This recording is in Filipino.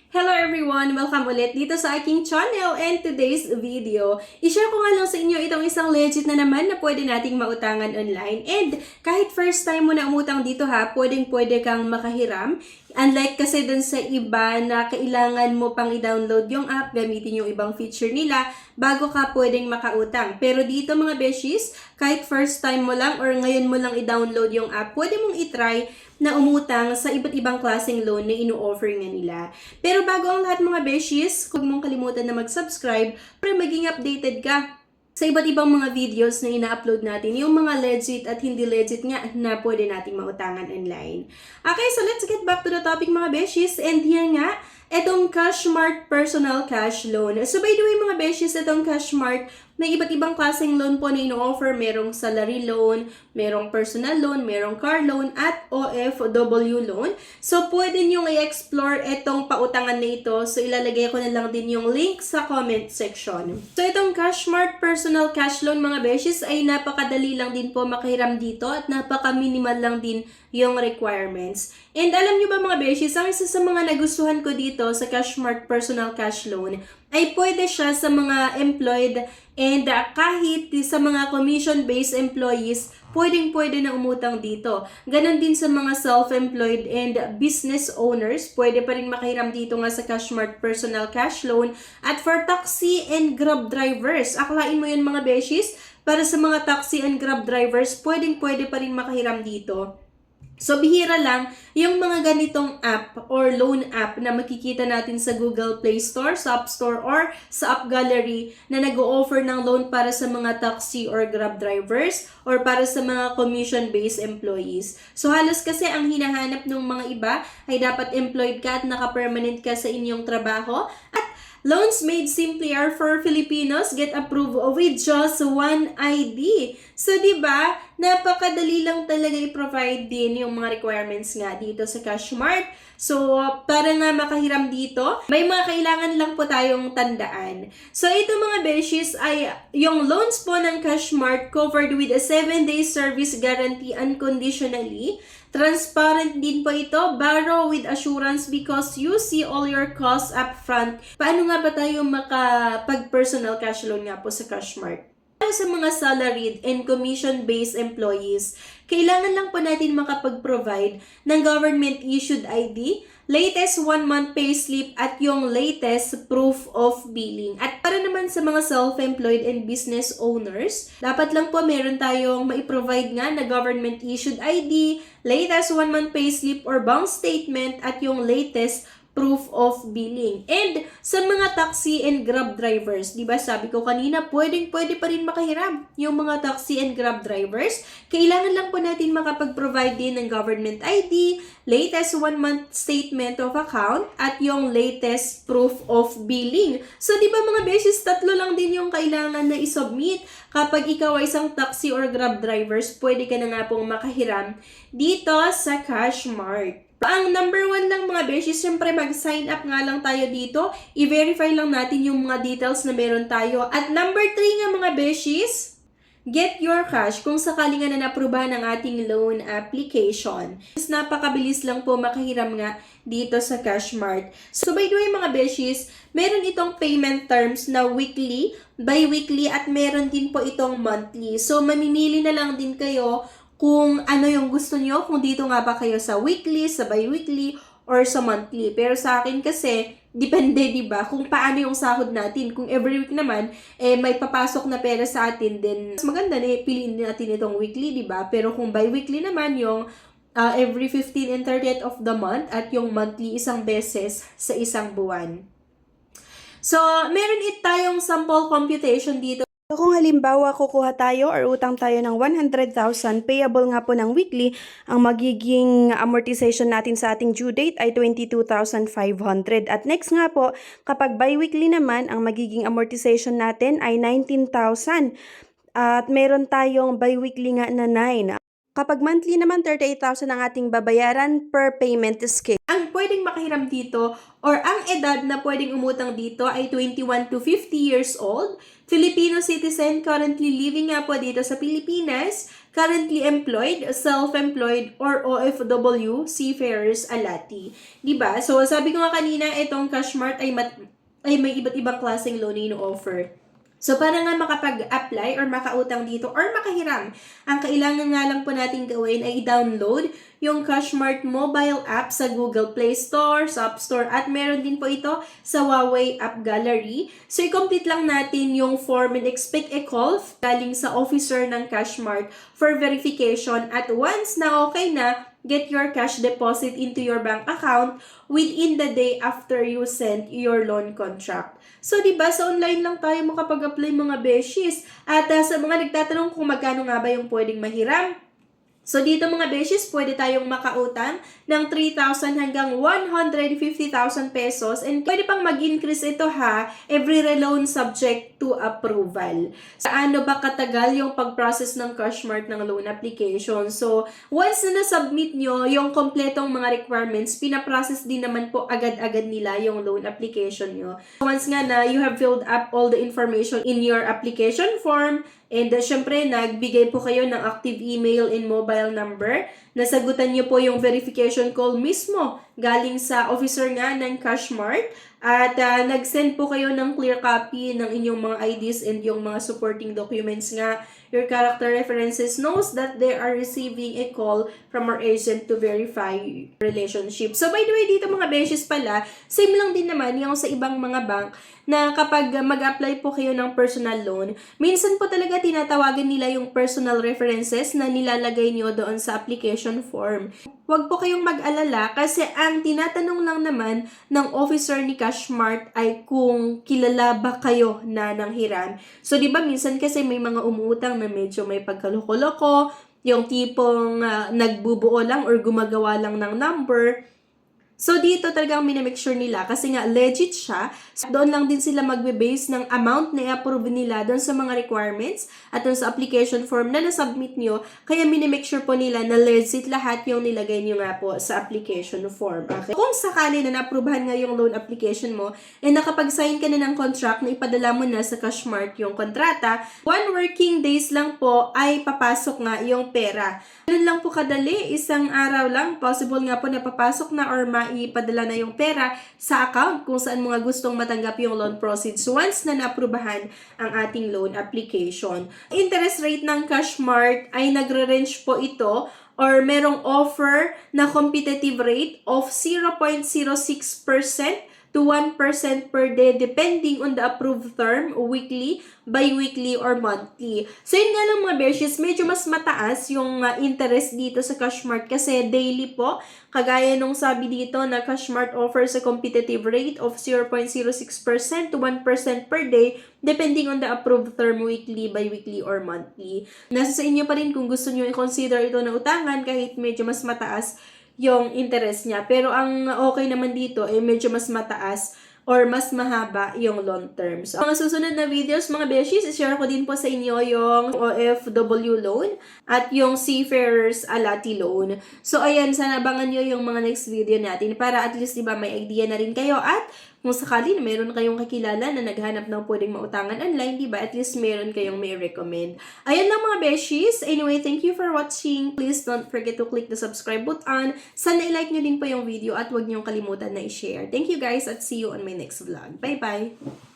Hello everyone! Welcome ulit dito sa aking channel and today's video. I-share ko nga lang sa inyo itong isang legit na naman na pwede nating mautangan online. And kahit first time mo na umutang dito pwede kang makahiram. Unlike kasi dun sa iba na kailangan mo pang i-download yung app, gamitin yung ibang feature nila bago ka pwedeng makautang. Pero dito mga beshies, kahit first time mo lang or ngayon mo lang i-download yung app, pwede mong i-try na umutang sa iba't ibang klaseng loan na ino-offer nga nila. Pero bago ang lahat mga beshies, huwag mong kalimutan na mag-subscribe para maging updated ka sa iba't ibang mga videos na ina-upload natin, yung mga legit at hindi legit nga na pwede nating mautangan online. Okay, so let's get back to the topic mga beshies. And here nga, itong Cashmart Personal Cash Loan. So by the way mga beshies, itong Cashmart, may iba't ibang klaseng loan po na ino-offer. Merong salary loan, merong personal loan, merong car loan, at OFW loan. So pwede nyo i-explore itong pautangan na ito. So ilalagay ko na lang din yung link sa comment section. So itong Cashmart Personal Cash Loan mga beshies ay napakadali lang din po makahiram dito at napaka-minimal lang din yung requirements. And alam nyo ba mga beshies, ang isa sa mga nagustuhan ko dito sa Cashmart Personal Cash Loan ay pwede siya sa mga employed and kahit sa mga commission-based employees, pwede na umutang dito. Ganon din sa mga self-employed and business owners, pwede pa rin makahiram dito nga sa Cashmart Personal Cash Loan. At for taxi and grab drivers, aklain mo yun mga beshies, para sa mga taxi and grab drivers, pwede pa rin makahiram dito. So, bihira lang yung mga ganitong app or loan app na makikita natin sa Google Play Store, sa App Store, or sa App Gallery na nag-o-offer ng loan para sa mga taxi or grab drivers or para sa mga commission-based employees. So, halos kasi ang hinahanap ng mga iba ay dapat employed ka at naka-permanent ka sa inyong trabaho. At loans made simpler for Filipinos get approved with just one ID. So, di ba, napakadali lang talaga i-provide din yung mga requirements nga dito sa Cashmart. So, para nga makahiram dito, may mga kailangan lang po tayong tandaan. So, ito mga beshies ay yung loans po ng Cashmart covered with a 7-day service guarantee unconditionally. Transparent din po ito, borrow with assurance because you see all your costs up front. Paano nga ba tayo makapag-personal cash loan nga po sa Cashmart? Sa mga salaried and commission-based employees, kailangan lang po natin makapag-provide ng government-issued ID, latest 1-month payslip at yung latest proof of billing. At para naman sa mga self-employed and business owners, dapat lang po meron tayong mai-provide nga na government-issued ID, latest 1-month payslip or bank statement at yung latest proof of billing. And sa mga taxi and grab drivers, di ba sabi ko kanina, pwede pa rin makahiram yung mga taxi and grab drivers. Kailangan lang po natin makapag-provide din ng government ID, latest 1-month statement of account, at yung latest proof of billing. So, di ba mga beses, tatlo lang din yung kailangan na isubmit. Kapag ikaw ay isang taxi or grab drivers, pwede ka na nga pong makahiram dito sa Cashmart. Ang number 1 lang mga beshies, syempre mag-sign up nga lang tayo dito. I-verify lang natin yung mga details na meron tayo. At number 3 nga mga beshies, get your cash kung sakali nga na na-aprobahan ang ating loan application. Napakabilis lang po makahiram nga dito sa Cashmart. So by the way mga beshies, meron itong payment terms na weekly, bi-weekly, at meron din po itong monthly. So mamimili na lang din kayo kung ano yung gusto nyo, kung dito nga ba kayo sa weekly, sa bi-weekly, or sa monthly. Pero sa akin kasi, depende, di ba, kung paano yung sahod natin. Kung every week naman, may papasok na pera sa atin, then mas maganda na piliin natin itong weekly, di ba? Pero kung bi-weekly naman, yung every 15 and 30th of the month, at yung monthly isang beses sa isang buwan. So, meron tayong sample computation dito. So, kung halimbawa kukuha tayo or utang tayo ng 100,000, payable nga po ng weekly, ang magiging amortization natin sa ating due date ay 22,500. At next nga po, kapag bi-weekly naman, ang magiging amortization natin ay 19,000. At meron tayong bi-weekly nga na 9. Kapag monthly naman, 38,000 ang ating babayaran per payment scale. Ang pwedeng makahiram dito or ang edad na pwedeng umutang dito ay 21 to 50 years old, Filipino citizen currently living nga po dito sa Pilipinas, currently employed, self-employed, or OFW, seafarers, alati. Diba? So, sabi ko nga kanina, itong Cashmart ay may iba't ibang klaseng loan na ino-offer. So, para nga makapag-apply or makautang dito or makahiram, ang kailangan nga lang po natin gawin ay i-download yung Cashmart mobile app sa Google Play Store, sa App Store, at meron din po ito sa Huawei App Gallery. So, i-complete lang natin yung form and expect a call galing sa officer ng Cashmart for verification. At once na okay na, get your cash deposit into your bank account within the day after you send your loan contract. So, diba, sa online lang tayo makapag-apply mga beshies. At sa mga nagtatanong kung magkano nga ba yung pwedeng mahiram, so, dito mga beshies, pwede tayong makautang ng 3,000 hanggang 150,000 pesos. And pwede pang mag-increase ito ha, every loan subject to approval. Ano ba katagal yung pag-process ng Cashmart ng loan application? So, once na na-submit nyo yung kompletong mga requirements, pinaprocess din naman po agad-agad nila yung loan application nyo. Once nga na you have filled up all the information in your application form, and syempre, nagbigay po kayo ng active email and mobile number. Nasagutan niyo po yung verification call mismo galing sa officer nga ng Cashmart. At nag-send po kayo ng clear copy ng inyong mga IDs and yung mga supporting documents nga. Your character references knows that they are receiving a call from our agent to verify relationship. So, by the way, dito mga beshes pala, same lang din naman yung sa ibang mga bank na kapag mag-apply po kayo ng personal loan, minsan po talaga tinatawagan nila yung personal references na nilalagay niyo doon sa application form. Huwag po kayong mag-alala kasi ang tinatanong lang naman ng officer ni Cashmart ay kung kilala ba kayo na nanghiram. So, di ba minsan kasi may mga umuutang na medyo may pagkaloko-loko, yung tipong nagbubuo lang or gumagawa lang ng number. So, dito talagang minamake sure nila kasi nga legit siya. Doon lang din sila magbe-base ng amount na i-approve nila doon sa mga requirements at doon sa application form na na-submit nyo. Kaya minamake sure po nila na legit lahat yung nilagay nyo nga po sa application form. Okay? Kung sakali na na-approvehan nga yung loan application mo and nakapag-sign ka na ng contract na ipadala mo na sa Cashmart yung kontrata, 1 working days lang po ay papasok nga yung pera. Ganun lang po kadali, isang araw lang, possible nga po na papasok na or ipadala na yung pera sa account kung saan mga gustong matanggap yung loan proceeds once na naaprubahan ang ating loan application. Interest rate ng Cashmart ay nagre-range po ito or merong offer na competitive rate of 0.06% to 1% per day depending on the approved term, weekly, bi-weekly, or monthly. So, yun nga lang mga beshes, medyo mas mataas yung interest dito sa Cashmart kasi daily po, kagaya nung sabi dito na Cashmart offers a competitive rate of 0.06% to 1% per day depending on the approved term, weekly, bi-weekly, or monthly. Nasa sa inyo pa rin kung gusto nyo i-consider ito na utangan kahit medyo mas mataas yung interest niya. Pero ang okay naman dito ay medyo mas mataas or mas mahaba yung long term. So, mga susunod na videos, mga beshies, share ko din po sa inyo yung OFW loan at yung Seafarers Alati loan. So, ayan, sana abangan nyo yung mga next video natin para at least, diba, may idea na rin kayo at kung sakali na meron kayong kakilala na naghanap ng pwedeng mautangan online, diba, at least meron kayong may recommend. Ayan lang mga beshies. Anyway, thank you for watching. Please don't forget to click the subscribe button. Sana i-like nyo din po yung video at huwag nyo kalimutan na i-share. Thank you guys at see you on my next vlog. Bye-bye!